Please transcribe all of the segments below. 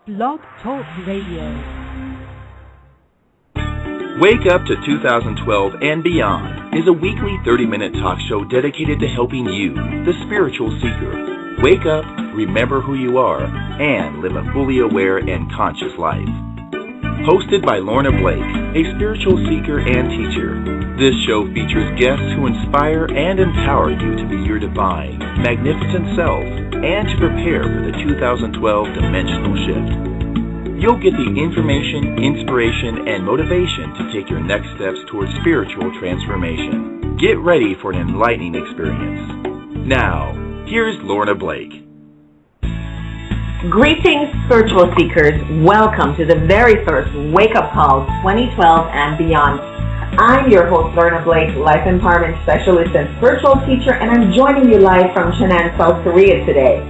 Blog Talk Radio. Wake Up to 2012 and Beyond is a weekly 30-minute talk show dedicated to helping you, the spiritual seeker, wake up, remember who you are, and live a fully aware and conscious life. Hosted by Lorna Blake, a spiritual seeker and teacher, this show features guests who inspire and empower you to be your divine, magnificent self and to prepare for the 2012 dimensional shift. You'll get the information, inspiration, and motivation to take your next steps towards spiritual transformation. Get ready for an enlightening experience. Now, here's Lorna Blake. Greetings, spiritual seekers. Welcome to the very first Wake Up Call 2012 and Beyond. I'm your host, Lorna Blake, Life Empowerment Specialist and Spiritual Teacher, and I'm joining you live from Cheonan, South Korea today.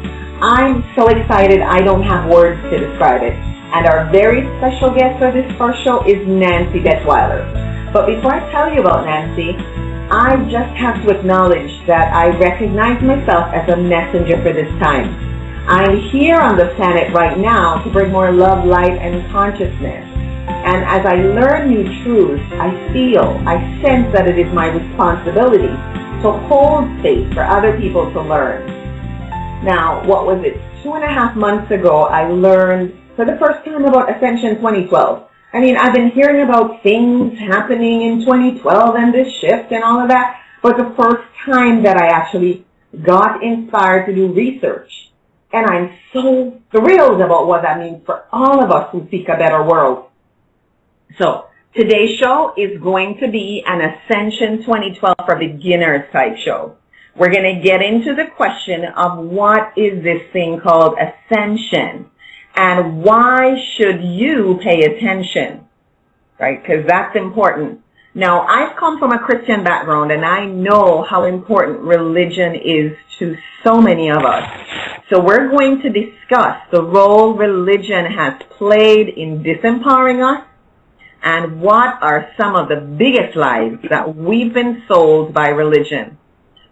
I'm so excited I don't have words to describe it. And our very special guest for this first show is Nancy Detweiler. But before I tell you about Nancy, I just have to acknowledge that I recognize myself as a messenger for this time. I'm here on the planet right now to bring more love, light, and consciousness. And as I learn new truths, I sense that it is my responsibility to hold space for other people to learn. Now, what was it? 2.5 months ago, I learned for the first time about Ascension 2012. I mean, I've been hearing about things happening in 2012 and this shift and all of that, but the first time that I actually got inspired to do research. And I'm so thrilled about what that means for all of us who seek a better world. So, today's show is going to be an Ascension 2012 for beginners type show. We're going to get into the question of what is this thing called ascension and why should you pay attention, right? Because that's important. Now, I've come from a Christian background and I know how important religion is to so many of us. So we're going to discuss the role religion has played in disempowering us and what are some of the biggest lies that we've been sold by religion.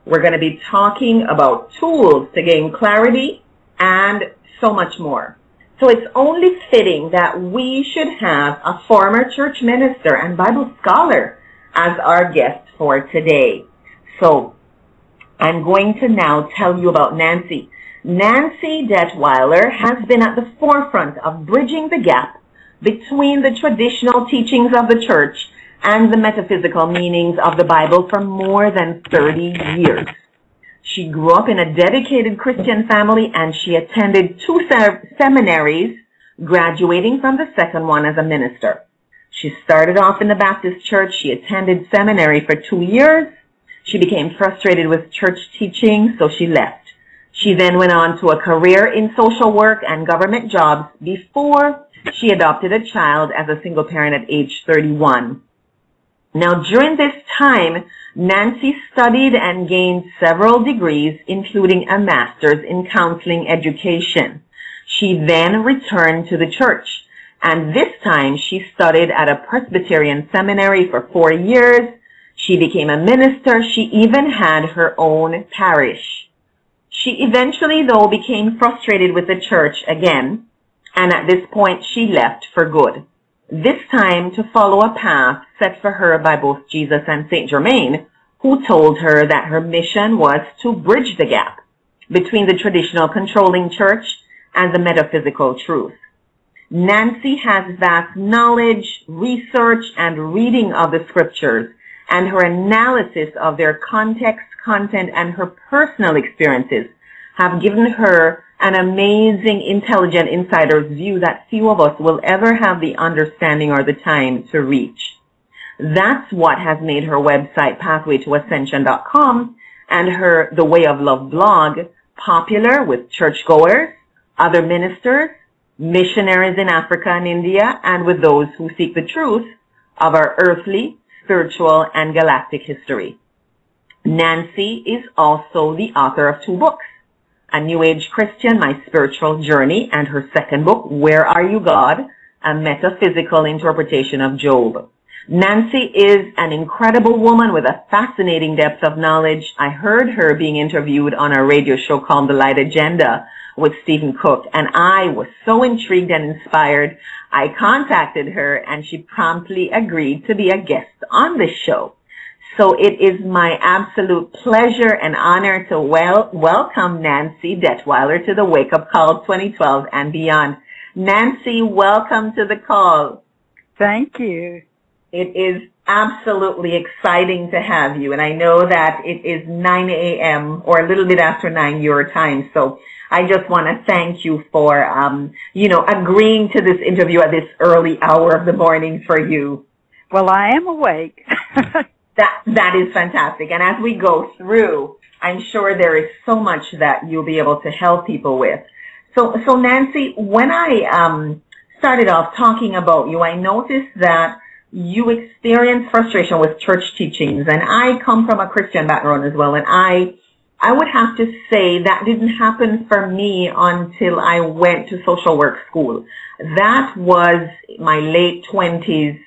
We're going to be talking about tools to gain clarity and so much more. So it's only fitting that we should have a former church minister and Bible scholar as our guest for today. So I'm going to now tell you about Nancy. Nancy Detweiler has been at the forefront of bridging the gap between the traditional teachings of the church and the metaphysical meanings of the Bible for more than 30 years. She grew up in a dedicated Christian family and she attended 2 seminaries, graduating from the second one as a minister. She started off in the Baptist church. She attended seminary for 2 years. She became frustrated with church teaching, so she left. She then went on to a career in social work and government jobs before she adopted a child as a single parent at age 31. Now, during this time, Nancy studied and gained several degrees, including a master's in counseling education. She then returned to the church, and this time she studied at a Presbyterian seminary for 4 years. She became a minister. She even had her own parish. She eventually, though, became frustrated with the church again, and at this point she left for good. This time to follow a path set for her by both Jesus and Saint Germain, who told her that her mission was to bridge the gap between the traditional controlling church and the metaphysical truth. Nancy has vast knowledge, research, and reading of the scriptures, and her analysis of their context, content, and her personal experiences have given her an amazing, intelligent insider's view that few of us will ever have the understanding or the time to reach. That's what has made her website, pathwaytoascension.com, and her The Way of Love blog popular with churchgoers, other ministers, missionaries in Africa and India, and with those who seek the truth of our earthly, spiritual, and galactic history. Nancy is also the author of 2 books. A New Age Christian, My Spiritual Journey, and her second book, Where Are You, God? A Metaphysical Interpretation of Job. Nancy is an incredible woman with a fascinating depth of knowledge. I heard her being interviewed on a radio show called The Light Agenda with Stephen Cook, and I was so intrigued and inspired. I contacted her, and she promptly agreed to be a guest on the show. So it is my absolute pleasure and honor to welcome Nancy Detweiler to the Wake Up Call 2012 and beyond. Nancy, welcome to the call. Thank you. It is absolutely exciting to have you, and I know that it is 9 a.m. or a little bit after 9 your time, so I just want to thank you for, agreeing to this interview at this early hour of the morning for you. Well, I am awake. That is fantastic, and as we go through, I'm sure there is so much that you'll be able to help people with. So Nancy, when I started off talking about you, I noticed that you experienced frustration with church teachings, and I come from a Christian background as well, and I would have to say that didn't happen for me until I went to social work school. That was my late 20s,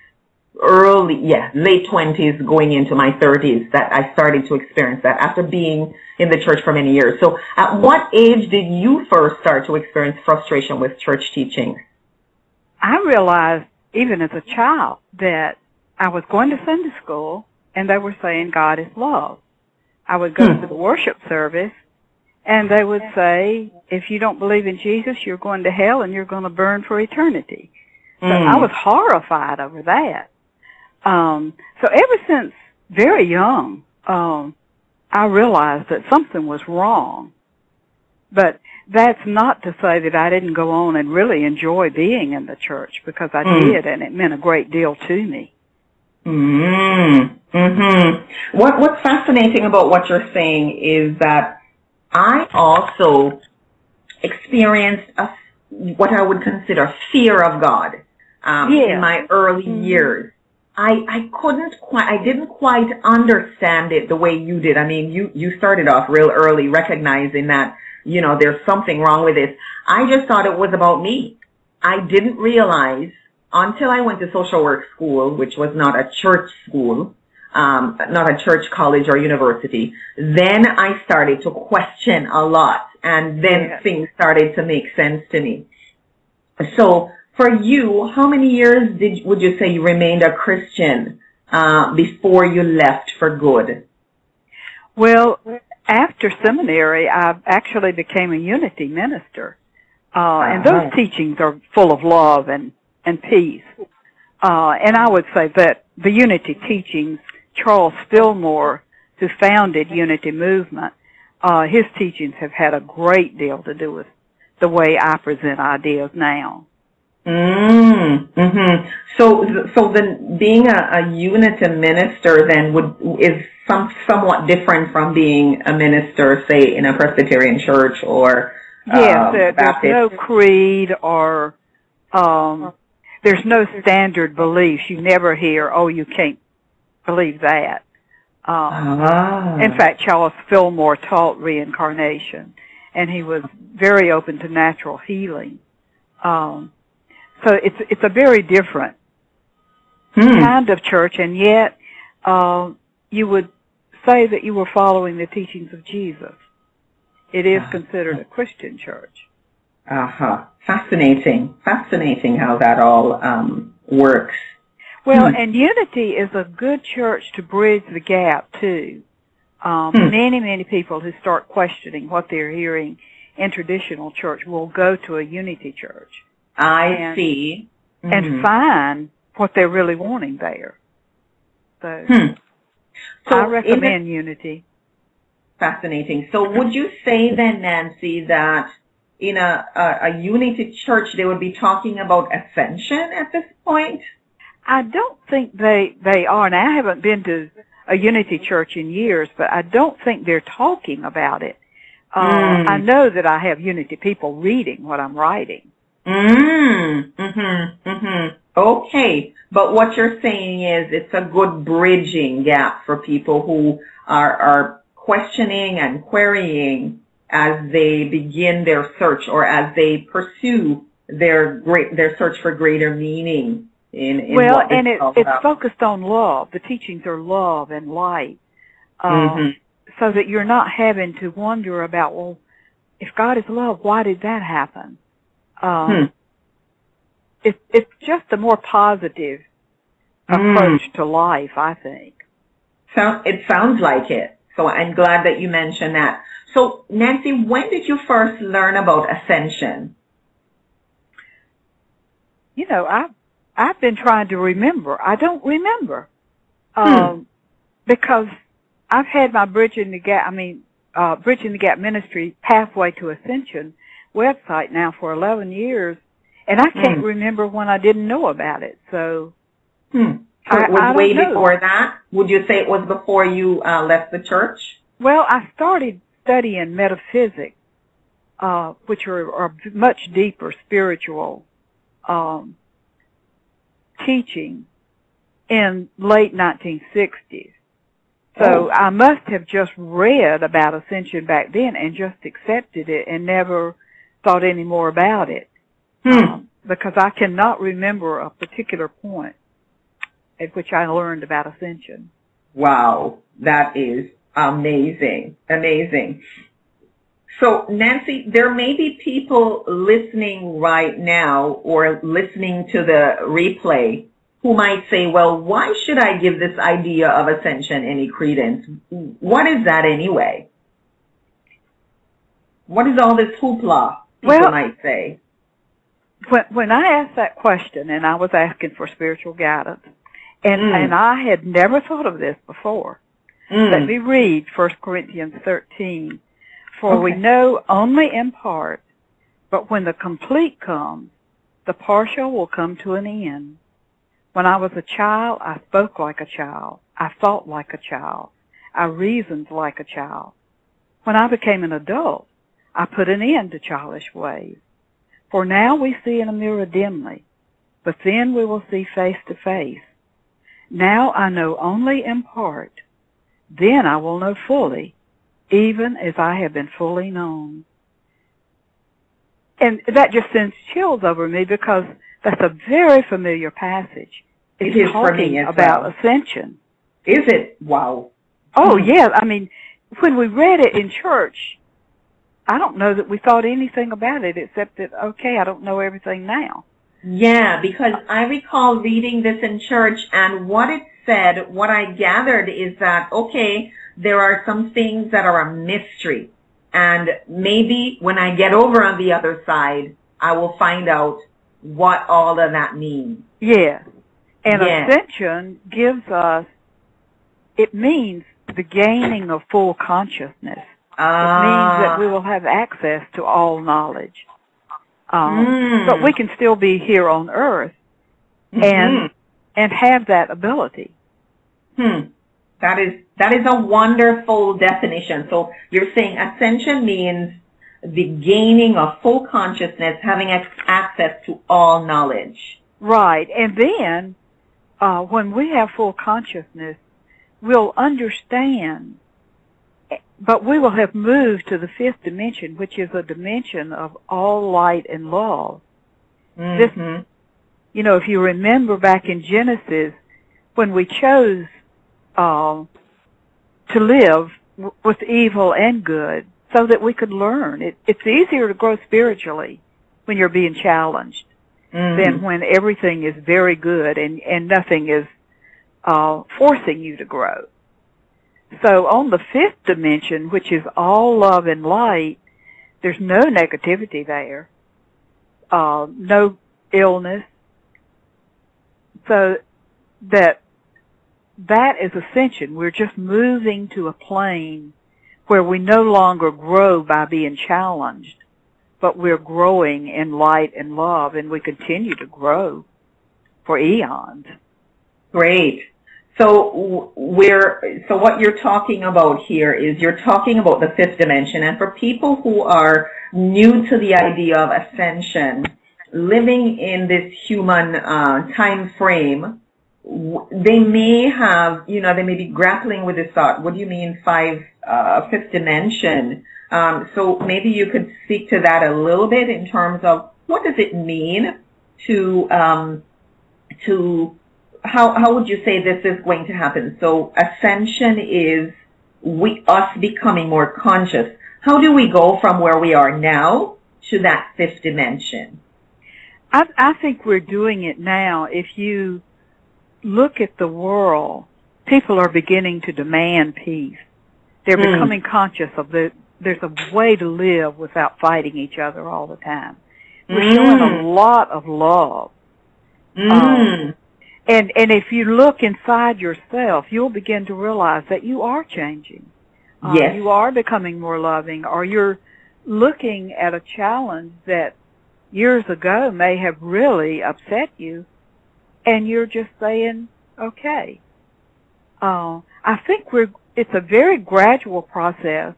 late 20s going into my 30s that I started to experience that after being in the church for many years. So at what age did you first start to experience frustration with church teaching? I realized even as a child that I was going to Sunday school and they were saying God is love. I would go to the worship service and they would say, if you don't believe in Jesus, you're going to hell and you're going to burn for eternity. So I was horrified over that. So ever since very young, I realized that something was wrong. But that's not to say that I didn't go on and really enjoy being in the church, because I did, and it meant a great deal to me. What's fascinating about what you're saying is that I also experienced what I would consider fear of God in my early years. I didn't quite understand it the way you did. I mean, you started off real early recognizing that, there's something wrong with this. I just thought it was about me. I didn't realize until I went to social work school, which was not a church school, not a church college or university. Then I started to question a lot, and then things started to make sense to me. So for you, how many years would you say you remained a Christian before you left for good? Well, after seminary, I actually became a unity minister. And those teachings are full of love and peace. And I would say that the unity teachings, Charles Fillmore, who founded Unity Movement, his teachings have had a great deal to do with the way I present ideas now. So then being a unity minister then is somewhat different from being a minister, say, in a Presbyterian church or there's no creed or there's no standard beliefs. You never hear, oh, you can't believe that. In fact, Charles Fillmore taught reincarnation, and he was very open to natural healing. So it's a very different kind of church, and yet you would say that you were following the teachings of Jesus. It is considered a Christian church. Fascinating how that all works. Well, and Unity is a good church to bridge the gap, too. Many people who start questioning what they're hearing in traditional church will go to a Unity church. I see. And find what they're really wanting there. So I recommend Unity. Fascinating. So would you say then, Nancy, that in a Unity church they would be talking about ascension at this point? I don't think they are. And I haven't been to a Unity church in years, but I don't think they're talking about it. I know that I have Unity people reading what I'm writing. Okay, but what you're saying is it's a good bridging gap for people who are questioning and querying as they begin their search or as they pursue their search for greater meaning well, what and it's focused on love. The teachings are love and light, so that you're not having to wonder about, well, if God is love, why did that happen? It's just a more positive approach to life, I think. So it sounds like it. So I'm glad that you mentioned that. So, Nancy, when did you first learn about ascension? You know, I've been trying to remember. I don't remember. Because I've had my Bridging the Gap Ministry Pathway to Ascension website now for 11 years, and I can't remember when I didn't know about it. So, So it was way before that? Would you say it was before you left the church? Well, I started studying metaphysics, which are much deeper spiritual teaching in late 1960s. So I must have just read about ascension back then and just accepted it and never thought any more about it. Because I cannot remember a particular point at which I learned about ascension. Wow, that is amazing, amazing. So, Nancy, there may be people listening right now or listening to the replay who might say, well, why should I give this idea of ascension any credence? What is that anyway? What is all this hoopla, people might say? When I asked that question, and I was asking for spiritual guidance, and I had never thought of this before. Let me read 1 Corinthians 13. For we know only in part, but when the complete comes, the partial will come to an end. When I was a child, I spoke like a child. I thought like a child. I reasoned like a child. When I became an adult, I put an end to childish ways. For now we see in a mirror dimly, but then we will see face to face. Now I know only in part. Then I will know fully, even as I have been fully known. And that just sends chills over me because that's a very familiar passage. It is for me as about well. ascension. Is it? Wow. Oh, yeah. I mean, when we read it in church, I don't know that we thought anything about it except that, okay, I don't know everything now. Yeah, because I recall reading this in church, and what it said, what I gathered is that, okay, there are some things that are a mystery, and maybe when I get over on the other side, I will find out what all of that means. Yeah. And ascension gives us, it means the gaining of full consciousness. It means that we will have access to all knowledge. But we can still be here on earth and have that ability. That is a wonderful definition. So you're saying ascension means the gaining of full consciousness, having access to all knowledge. Right. And then when we have full consciousness, we'll understand, but we will have moved to the fifth dimension, which is a dimension of all light and love. This, you know, if you remember back in Genesis, when we chose to live with evil and good so that we could learn. It's easier to grow spiritually when you're being challenged than when everything is very good and nothing is forcing you to grow. So on the fifth dimension, which is all love and light, there's no negativity there, no illness. So that is ascension. We're just moving to a plane where we no longer grow by being challenged, but we're growing in light and love, and we continue to grow for eons. Great. So what you're talking about here is you're talking about the fifth dimension, and for people who are new to the idea of ascension, living in this human time frame, they may have, they may be grappling with this thought. What do you mean fifth dimension? So maybe you could speak to that a little bit in terms of what does it mean to to how would you say this is going to happen? So ascension is us becoming more conscious. How do we go from where we are now to that fifth dimension? I think we're doing it now. If you look at the world, people are beginning to demand peace. They're becoming conscious of there's a way to live without fighting each other all the time. We're showing a lot of love. And if you look inside yourself, you'll begin to realize that you are changing. Yes. You are becoming more loving, or you're looking at a challenge that years ago may have really upset you, and you're just saying, okay. I think it's a very gradual process,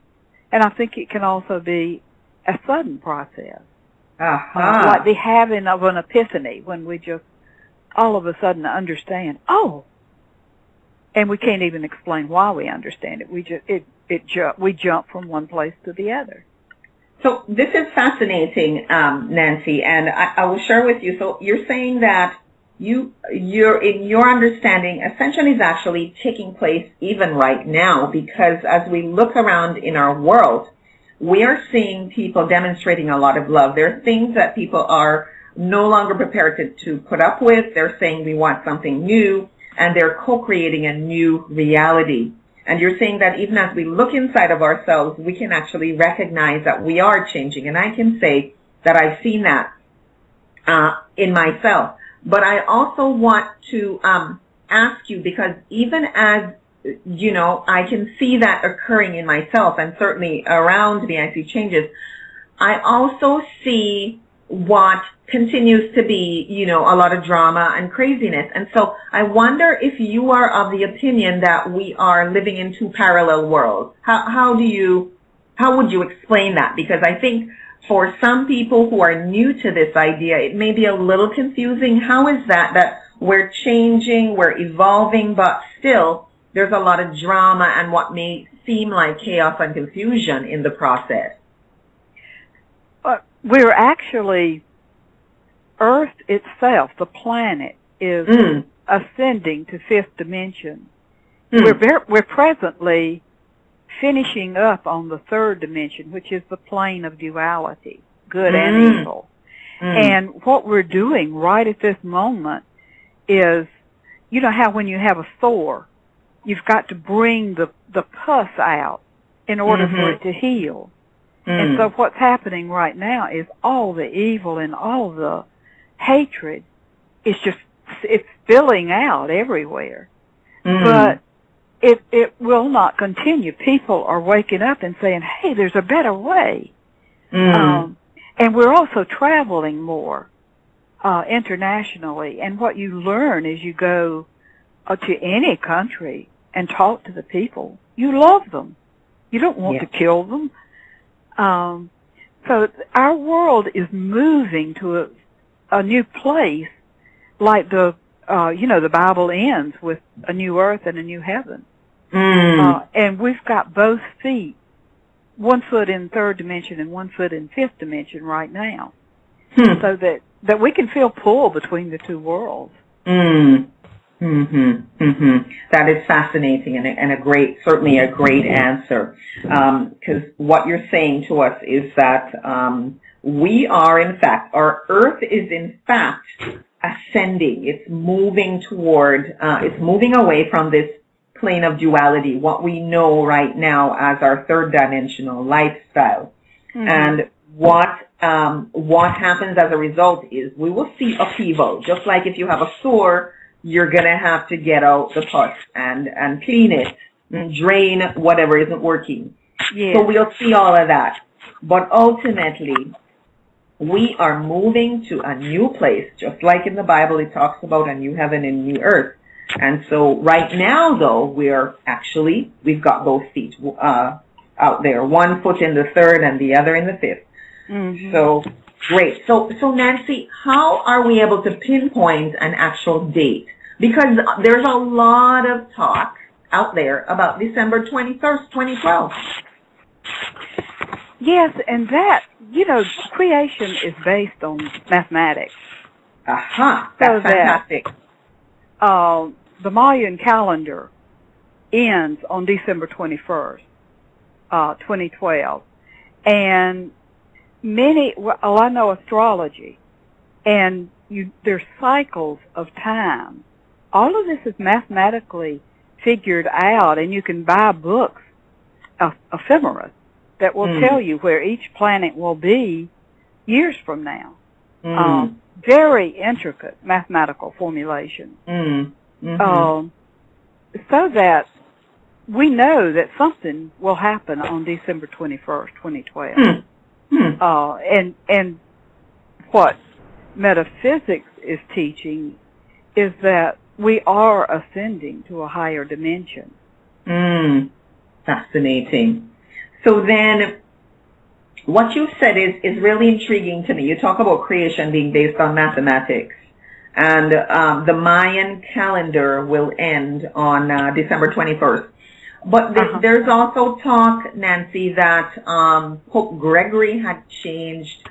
and I think it can also be a sudden process. Like the having of an epiphany, when we just all of a sudden understand, and we can't even explain why we understand it. We jump from one place to the other. So this is fascinating, Nancy, and I will share with you. So you're saying that you're in your understanding, ascension is actually taking place even right now, because as we look around in our world, we are seeing people demonstrating a lot of love. There are things that people are no longer prepared to put up with. They're saying we want something new, and they're co-creating a new reality. And you're saying that even as we look inside of ourselves, we can actually recognize that we are changing. And I can say that I've seen that in myself. But I also want to ask you, because even as, I can see that occurring in myself, and certainly around me I see changes, I also see what continues to be, a lot of drama and craziness. And so I wonder if you are of the opinion that we are living in two parallel worlds. How would you explain that? Because I think for some people who are new to this idea, it may be a little confusing. How is that we're changing, we're evolving, but still there's a lot of drama and what may seem like chaos and confusion in the process? We're actually, Earth itself, the planet, is ascending to fifth dimension. We're presently finishing up on the third dimension, which is the plane of duality, good and evil. And what we're doing right at this moment is, how when you have a sore, you've got to bring the pus out in order for it to heal. And so what's happening right now is all the evil and all the hatred is it's spilling out everywhere. But it will not continue. People are waking up and saying, hey, there's a better way. And we're also traveling more internationally. And what you learn as you go to any country and talk to the people, you love them. You don't want to kill them. So our world is moving to a new place, like the Bible ends with a new earth and a new heaven. And we've got both feet, one foot in third dimension and one foot in fifth dimension right now, so that we can feel pull between the two worlds. That is fascinating and certainly a great answer. Because what you're saying to us is that we are, in fact, our Earth is in fact ascending. It's moving it's moving away from this plane of duality, what we know right now as our third dimensional lifestyle. And what happens as a result is we will see upheaval. Just like if you have a sore, you're going to have to get out the pus and clean it, and drain whatever isn't working. So we'll see all of that. But ultimately, we are moving to a new place. Just like in the Bible, it talks about a new heaven and new earth. And so right now, though, we've got both feet out there, one foot in the third and the other in the fifth. So great. So Nancy, how are we able to pinpoint an actual date? Because there's a lot of talk out there about December 21st, 2012. Yes, and that, creation is based on mathematics. That's fantastic. the Mayan calendar ends on December 21st, 2012. And I know astrology, and there's cycles of time. All of this is mathematically figured out, and you can buy books, ephemeris, that will tell you where each planet will be years from now. Very intricate mathematical formulation. So that we know that something will happen on December 21st, 2012. And what metaphysics is teaching is that we are ascending to a higher dimension. Fascinating. So then, what you said is really intriguing to me. You talk about creation being based on mathematics, and the Mayan calendar will end on December 21st. But there's also talk, Nancy, that Pope Gregory had changed,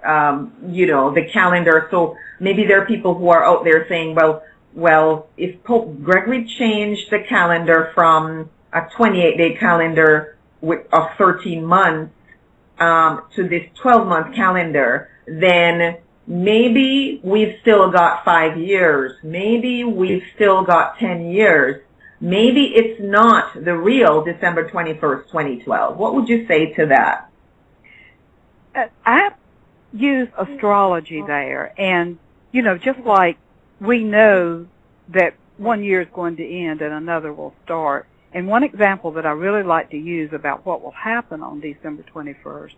the calendar. So maybe there are people who are out there saying, well, if Pope Gregory changed the calendar from a 28-day calendar of 13 months to this 12-month calendar, then maybe we've still got 5 years. Maybe we've still got 10 years. Maybe it's not the real December 21st, 2012. What would you say to that? I use astrology there, and, just like we know that one year is going to end and another will start. And one example that I really like to use about what will happen on December 21st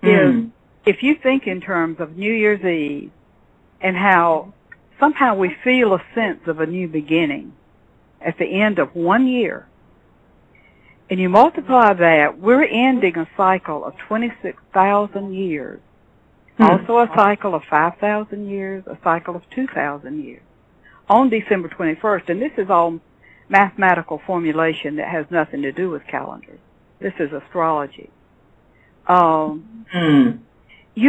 is if you think in terms of New Year's Eve and how somehow we feel a sense of a new beginning at the end of 1 year, and you multiply that, we're ending a cycle of 26,000 years, also a cycle of 5,000 years, a cycle of 2,000 years on December 21st. And this is all mathematical formulation that has nothing to do with calendars. This is astrology. You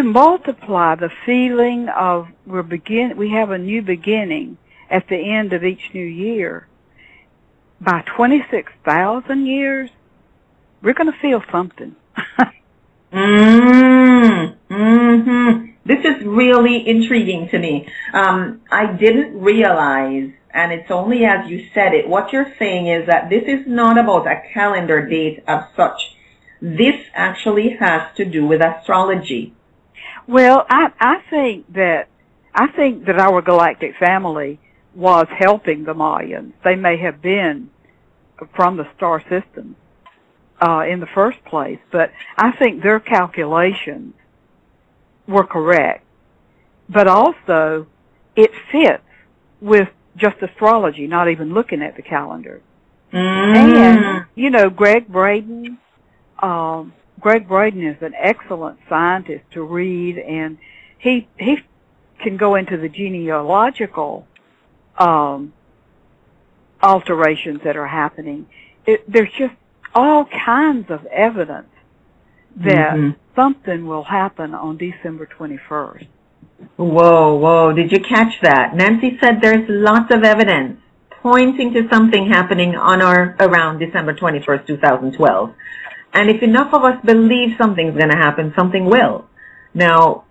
multiply the feeling of we have a new beginning at the end of each new year by 26,000 years, we're going to feel something. This is really intriguing to me. I didn't realize, and it's only as you said it, what you're saying is that this is not about a calendar date as such. This actually has to do with astrology. Well, I think that our galactic family was helping the Mayans. They may have been from the star system in the first place, but I think their calculations were correct. But also, it fits with just astrology, not even looking at the calendar. And, Greg Braden is an excellent scientist to read, and he can go into the genealogical alterations that are happening. There's just all kinds of evidence that something will happen on December 21st. Whoa, did you catch that? Nancy said there's lots of evidence pointing to something happening on or around December 21st, 2012. And if enough of us believe something's going to happen, something will. Now,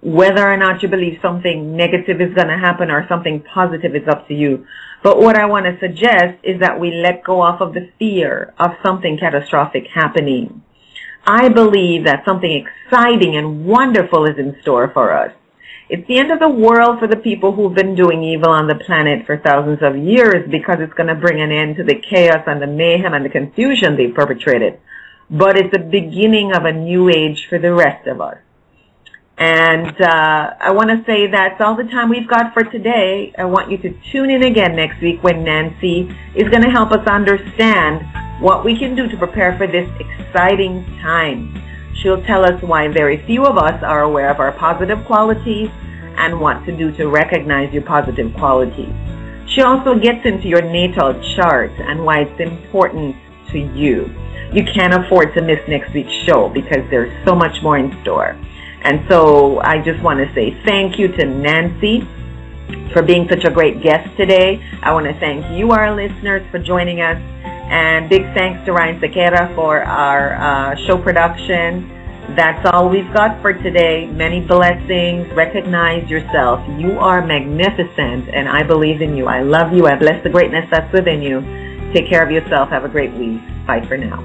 whether or not you believe something negative is going to happen or something positive is up to you. But what I want to suggest is that we let go off of the fear of something catastrophic happening. I believe that something exciting and wonderful is in store for us. It's the end of the world for the people who've been doing evil on the planet for thousands of years, because it's going to bring an end to the chaos and the mayhem and the confusion they've perpetrated. But it's the beginning of a new age for the rest of us. And I want to say that's all the time we've got for today. I want you to tune in again next week when Nancy is going to help us understand what we can do to prepare for this exciting time. She'll tell us why very few of us are aware of our positive qualities and what to do to recognize your positive qualities. She also gets into your natal chart and why it's important to you. You can't afford to miss next week's show because there's so much more in store. And so I just want to say thank you to Nancy for being such a great guest today. I want to thank you, our listeners, for joining us. And big thanks to Ryan Sequeira for our show production. That's all we've got for today. Many blessings. Recognize yourself. You are magnificent, and I believe in you. I love you. I bless the greatness that's within you. Take care of yourself. Have a great week. Bye for now.